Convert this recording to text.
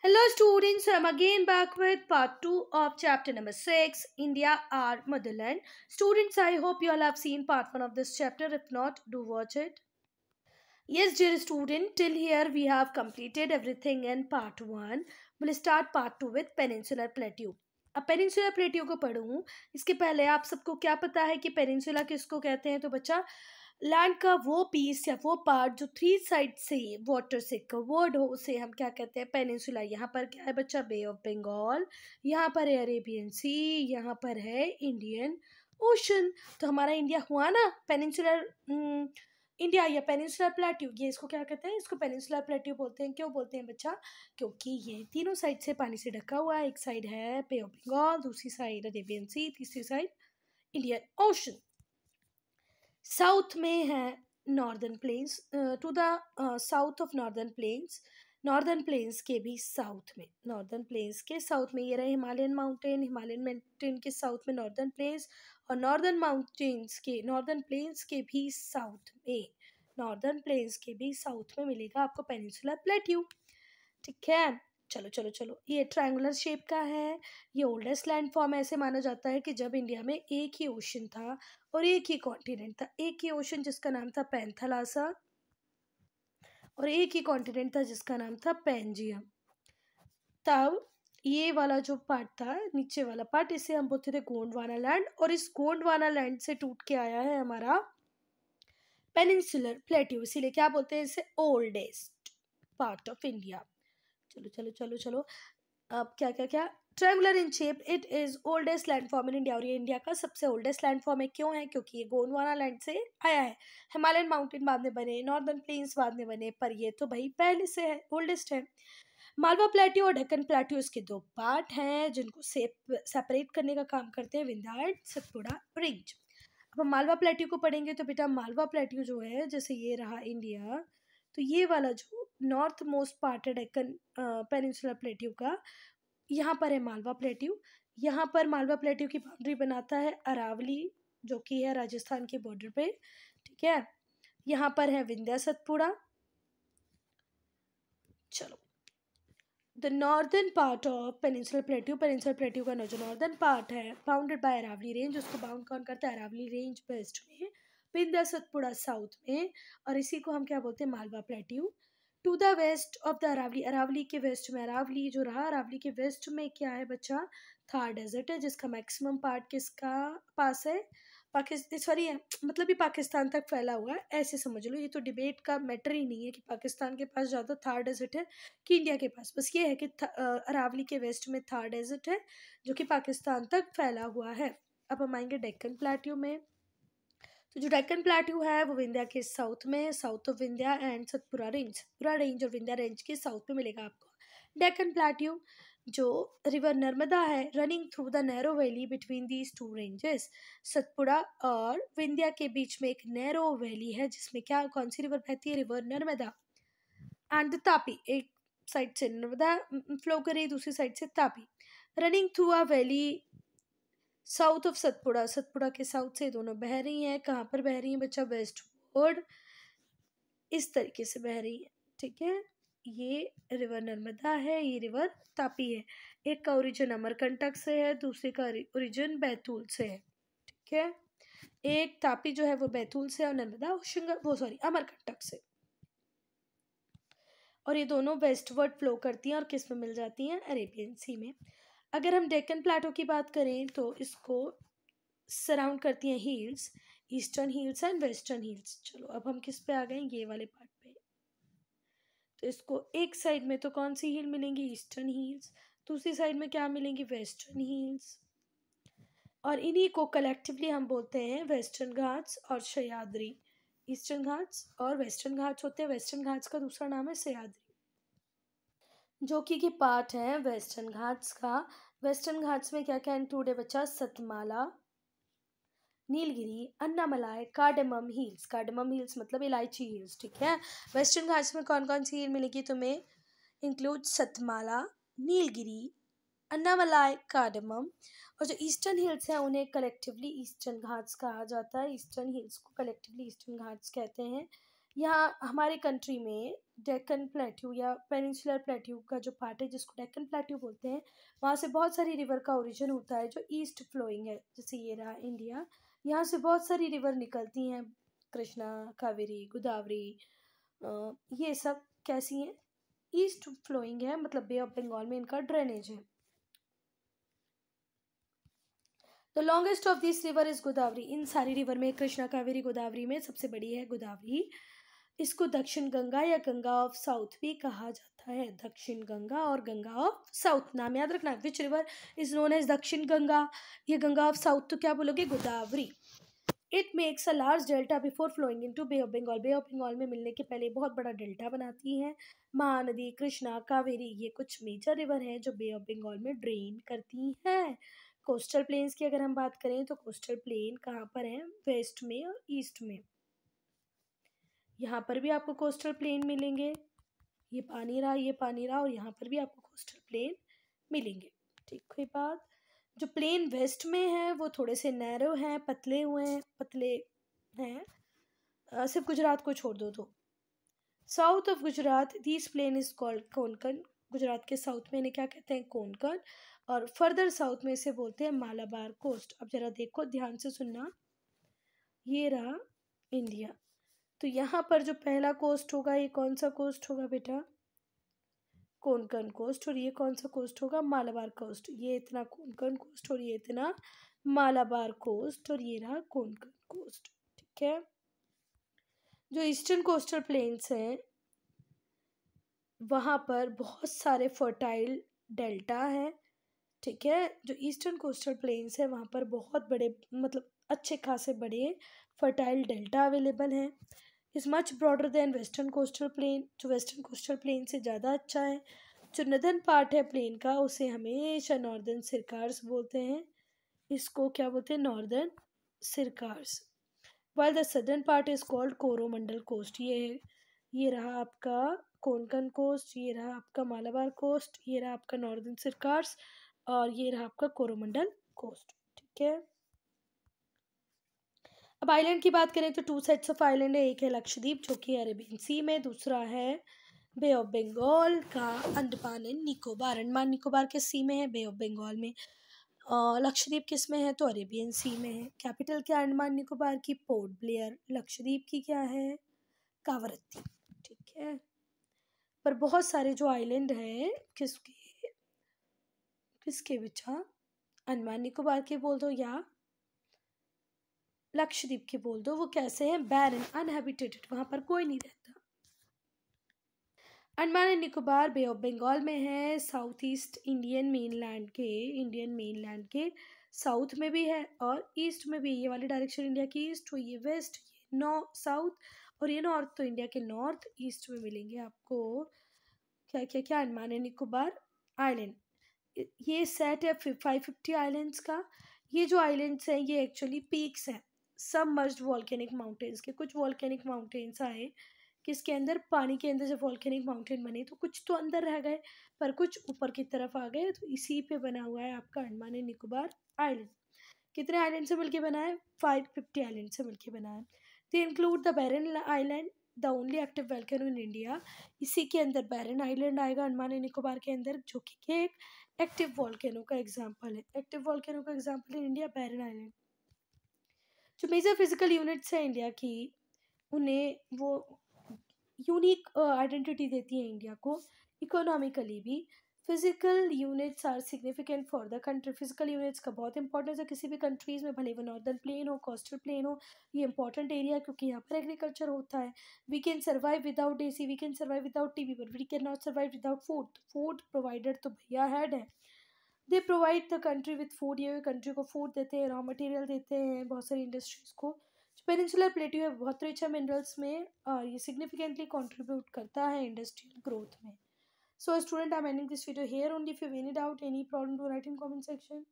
Hello students, I'm again back with part 2 of chapter number 6, India our motherland. Students, I hope you all have seen part 1 of this chapter. If not, do watch it. Yes, dear student, till here we have completed everything in part 1. We'll start part 2 with Peninsular Plateau. अब peninsular प्लेटियो को पढ़ूँ इसके पहले आप सबको क्या पता है कि पेनिनसुला किसको कहते हैं? तो बच्चा, लैंड का वो पीस या वो पार्ट जो थ्री साइड से वाटर से कवर्ड हो उसे हम क्या कहते हैं? पेनिनसुला. यहाँ पर क्या है बच्चा? बे ऑफ बंगाल, यहाँ पर है अरेबियन सी, यहाँ पर है इंडियन ओशन. तो हमारा इंडिया हुआ ना पेनिनसुलर इंडिया या पेनिनसुलर प्लेट्यू. ये इसको क्या कहते हैं? इसको पेनिनसुलर प्लेट्यू बोलते हैं. क्यों बोलते हैं बच्चा? क्योंकि ये तीनों साइड से पानी से ढका हुआ है. एक साइड है बे ऑफ बंगाल, दूसरी साइड अरेबियन सी, तीसरी साइड इंडियन ओशन. साउथ में है northern plains. To the south of northern plains, northern plains के भी साउथ में, नॉर्दर्न प्लेन्स के साउथ में ये रहे हिमालयन माउंटेन, हिमालयन माउंटेन के साउथ में नॉर्दर्न प्लेन्स, और नॉर्दर्न माउंटेन्स के, नॉर्दर्न प्लेन्स के भी साउथ में, नॉर्दर्न प्लेन्स के भी साउथ में मिलेगा आपको पेनिनसुलर प्लेट्यू. ठीक है, चलो चलो चलो. ये ट्रायंगुलर शेप का है. ये ओल्डेस्ट लैंड फॉर्म. ऐसे माना जाता है कि जब इंडिया में एक ही ओशन था और एक ही कॉन्टिनेंट था. एक ही ओशन जिसका नाम था पैंथालासा और एक ही कॉन्टिनेंट था जिसका नाम था पैंजिया. तब ये वाला जो पार्ट था, नीचे वाला पार्ट, इसे हम बोलते थे गोंडवाना लैंड, और इस गोंडवाना लैंड से टूट के आया है हमारा पेनिनसुलर प्लेट्यू. इसीलिए क्या बोलते हैं इसे? Oldest part of India. चलो चलो चलो चलो. अब क्या क्या क्या? Triangular in shape, it is oldest land form in India. और ये इंडिया का सबसे ओल्डेस्ट लैंड फॉर्म है. क्यों है? क्योंकि ये गोंडवाना लैंड से आया है. हिमालयन माउंटेन बाद में बने, नॉर्दर्न प्लेन्स बाद में बने, पर ये तो भाई पहले से है, ओल्डेस्ट है. मालवा प्लेट्यू और ढक्कन प्लेट्यू इसके दो पार्ट हैं जिनको सेपरेट करने का काम करते हैं विंध्या एंड सतपुड़ा रेंज. अब हम मालवा प्लेट्यू को पढ़ेंगे तो बेटा मालवा प्लेट्यू जो है, जैसे ये रहा इंडिया, तो ये वाला जो नॉर्थ मोस्ट पार्ट है डेक्कन पेनिनसुलर प्लेट्यू का, यहाँ पर है मालवा प्लेट्यू. यहाँ पर मालवा प्लेट्यू की बाउंड्री बनाता है अरावली, जो कि है राजस्थान के बॉर्डर पे. ठीक है, यहाँ पर है विंध्या सतपुड़ा. चलो, the northern part of peninsular plateau, peninsular plateau का जो नॉर्दर्न पार्ट है बाउंडेड बाय अरावली रेंज. उसको बाउंड कौन करता है? अरावली रेंज वेस्ट में, विंध्या सतपुड़ा साउथ में, और इसी को हम क्या बोलते हैं? Malwa plateau. To the west of the Aravalli, Aravalli के वेस्ट में, अरावली जो रहा, अरावली के वेस्ट में क्या है बच्चा? थार डेजर्ट है, जिसका मैक्सिमम पार्ट किसका पास है? पाकिस्तान, सॉरी है, मतलब ये पाकिस्तान तक फैला हुआ है, ऐसे समझ लो. ये तो डिबेट का मैटर ही नहीं है कि पाकिस्तान के पास ज़्यादा थार डेजर्ट है कि इंडिया के पास. बस ये है कि अरावली के वेस्ट में थार डेजर्ट है जो कि पाकिस्तान तक फैला हुआ है. अब हम आएंगे डेक्कन प्लेट्यू में. तो जो डेक्कन प्लेट्यू है वो विंध्या के साउथ में, south of Vindhya and Satpura range, Satpura range और विंध्या रेंज के साउथ में मिलेगा आपको डेक्कन प्लेट्यू. जो रिवर नर्मदा है running through the narrow valley between these two ranges, Satpura और विंध्या के बीच में एक नैरो वैली है जिसमें क्या, कौन सी रिवर बहती है? River Narmada. And the Tapi, एक साइड से नर्मदा फ्लो कर रही है, दूसरी साइड से Tapi, running through a valley south of Satpura. Satpura के साउथ से दोनों बह रही हैं. कहाँ पर बह रही हैं बच्चा? वेस्ट वर्ड, इस तरीके से बह रही है. ठीक है, ये रिवर नर्मदा है, ये रिवर तापी है. एक का ओरिजिन अमरकंटक से है, दूसरे का ओरिजिन बैतूल से है. ठीक है, एक तापी जो है वो बैतूल से और नर्मदा अमरकंटक से. और ये दोनों वेस्टवर्ड फ्लो करती हैं और किस में मिल जाती हैं? अरेबियन सी में. अगर हम डेक्कन प्लेटो की बात करें तो इसको सराउंड करती हैं hills, eastern hills and western hills. चलो अब हम किस पे आ गए? ये वाले पार्ट पे. तो इसको एक साइड में तो कौन सी हिल मिलेंगी? Eastern hills. दूसरी साइड में क्या मिलेंगी? Western hills. और इन्हीं को कलेक्टिवली हम बोलते हैं वेस्टर्न घाट्स और सह्याद्री. ईस्टर्न घाट्स और वेस्टर्न घाट्स होते हैं. वेस्टर्न घाट्स का दूसरा नाम है सह्याद्री, जो कि पार्ट है वेस्टर्न घाट्स का. वेस्टर्न घाट्स में क्या क्या इंक्लूड है बच्चा? Satmala, Nilgiri, Annamalai, cardamom hills. Cardamom hills मतलब इलायची हिल्स. ठीक है, वेस्टर्न घाट्स में कौन कौन सी हिल मिलेगी तुम्हें? Include Satmala, Nilgiri, Annamalai, cardamom. और जो ईस्टर्न हिल्स हैं उन्हें कलेक्टिवली ईस्टर्न घाट्स कहा जाता है. ईस्टर्न हिल्स को कलेक्टिवली ईस्टर्न घाट्स कहते हैं. यहाँ हमारे कंट्री में डेक्कन प्लेट्यू या पेनिनसुलर प्लेट्यू का जो पार्ट है जिसको डेक्कन प्लेट्यू बोलते हैं, वहाँ से बहुत सारी रिवर का ओरिजिन होता है जो ईस्ट फ्लोइंग है। जैसे ये रहा इंडिया, यहाँ से बहुत सारी रिवर निकलती हैं, कृष्णा, कावेरी, गोदावरी, ये सब कैसी हैं, ईस्ट फ्लोइंग है, मतलब बे ऑफ बंगाल में इनका ड्रेनेज है। The longest of this river is Godavari. इन सारी रिवर में कृष्णा, कावेरी, गोदावरी में सबसे बड़ी है गोदावरी। इसको दक्षिण गंगा या गंगा ऑफ साउथ भी कहा जाता है। दक्षिण गंगा और गंगा ऑफ साउथ, नाम याद रखना। Which river is known as Dakshin Ganga, ये गंगा ऑफ साउथ तो क्या बोलोगे, Godavari. It makes a large delta before flowing into bay of Bengal. Bay of Bengal में मिलने के पहले बहुत बड़ा डेल्टा बनाती हैं। महानदी, कृष्णा, कावेरी, ये कुछ मेजर रिवर हैं जो बे ऑफ बंगाल में ड्रेन करती हैं। कोस्टल प्लेन्स की अगर हम बात करें तो कोस्टल प्लेन कहाँ पर है, वेस्ट में और ईस्ट में। यहाँ पर भी आपको कोस्टल प्लेन मिलेंगे, ये पानी रहा, ये पानी रहा, और यहाँ पर भी आपको कोस्टल प्लेन मिलेंगे। ठीक है बात। जो प्लेन वेस्ट में है वो थोड़े से नैरो हैं, पतले हुए हैं, पतले हैं, सिर्फ गुजरात को छोड़ दो तो। South of Gujarat this plain is called Konkan. Gujarat के साउथ में इन्हें क्या कहते हैं, कोंकण। और फर्दर साउथ में इसे बोलते हैं मालाबार कोस्ट। अब जरा देखो, ध्यान से सुनना, ये रहा इंडिया। तो यहाँ पर जो पहला कोस्ट होगा ये कौन सा कोस्ट होगा बेटा, कोंकण कोस्ट। और ये कौन सा कोस्ट होगा, मालाबार कोस्ट। ये इतना कोंकण कोस्ट और ये इतना मालाबार कोस्ट, और ये रहा कोंकण कोस्ट। ठीक है। जो ईस्टर्न कोस्टल प्लेन्स हैं वहाँ पर बहुत सारे फर्टाइल डेल्टा हैं। ठीक है। जो ईस्टर्न कोस्टल प्लेन्स है वहाँ पर बहुत बड़े, मतलब अच्छे खासे बड़े फर्टाइल डेल्टा अवेलेबल हैं। Is much broader then western coastal plain. जो वेस्टर्न कोस्टल प्लेन से ज़्यादा अच्छा है। जो नदर्न पार्ट है प्लेन का उसे हमेशा नॉर्दर्न सिरकार्स बोलते हैं। इसको क्या बोलते हैं, Northern Circars. While the southern part is called Coromandel coast. ये रहा आपका कोंकण कोस्ट, ये रहा आपका मालाबार कोस्ट, ये रहा आपका नॉर्दर्न सिरकार्स, और ये रहा आपका कोरोमंडल कोस्ट। ठीक है। अब आइलैंड की बात करें तो टू सेट्स ऑफ आइलैंड है। एक है लक्षद्वीप जो कि अरेबियन सी में, दूसरा है बे ऑफ बंगाल का अंडमान एंड निकोबार। अंडमान निकोबार किस सी में है, बे ऑफ बंगाल में। लक्षद्वीप किस में है, तो अरेबियन सी में है। कैपिटल क्या अंडमान निकोबार की, पोर्ट ब्लेयर। लक्षद्वीप की क्या है, कावरत्ती। ठीक है। पर बहुत सारे जो आइलैंड हैं किसके किसके बेटा, अंडमान निकोबार के बोल दो या लक्षद्वीप के बोल दो, वो कैसे हैं, बैरन, अनहैबिटेटेड, वहां पर कोई नहीं रहता। Andaman and Nicobar bay of Bengal में है, साउथ ईस्ट इंडियन मेनलैंड के साउथ में भी है और ईस्ट में भी। ये वाली डायरेक्शन इंडिया की ईस्ट हुई, ये वेस्ट, ये साउथ, और ये नॉर्थ। तो इंडिया के नॉर्थ ईस्ट में मिलेंगे आपको क्या क्या क्या, अंडमान एंड निकोबार आइलैंड। ये सेट है 550 आइलैंड्स का। ये जो आइलैंड्स हैं ये एक्चुअली पीक्स हैं सबमर्ज्ड वॉल्केनिक माउंटेन्स के। कुछ वॉल्केनिक माउंटेन्स आए किसके अंदर, पानी के अंदर। जब वॉल्केनिक माउंटेन बने तो कुछ तो अंदर रह गए पर कुछ ऊपर की तरफ आ गए। तो इसी पे बना हुआ है आपका अंडमान एंड निकोबार आइलैंड। कितने आइलैंड से मिलके बना है, 550 आइलैंड से मिलके बना है। They include the Barren island, the only active volcano in India. इसी के अंदर बैरन आइलैंड आएगा अंडमान एंड निकोबार के अंदर, जो कि एक एक्टिव वोल्केनो का एग्जाम्पल है। एक्टिव वोल्केनो का एग्जाम्पल है इंडिया, बैरन आइलैंड। जो मेजर फिजिकल यूनिट्स है इंडिया की, उन्हें वो यूनिक आइडेंटिटी देती है इंडिया को। इकोनॉमिकली भी physical units are significant for the country. Physical units का बहुत इंपॉर्टेंस है किसी भी कंट्रीज में, भले वो नॉर्दर्न प्लेन हो, कोस्टल प्लेन हो। ये इंपॉर्टेंट एरिया है क्योंकि यहाँ पर एग्रीकल्चर होता है। We can survive without AC, we can survive without TV, but we can not survive without food. Food provider तो भैया हेड है। They provide the country with food. ये कंट्री को फूड देते हैं, रॉ मटेरियल देते हैं बहुत सारी इंडस्ट्रीज को। जो पेनिनसुलर प्लेट्यू है बहुत रिच है मिनरल्स में और ये सिग्निफिकेंटली कंट्रीब्यूट करता है इंडस्ट्रियल ग्रोथ में। So student, I'm ending this video here only. If you have any doubt, any problem, do write in comment section.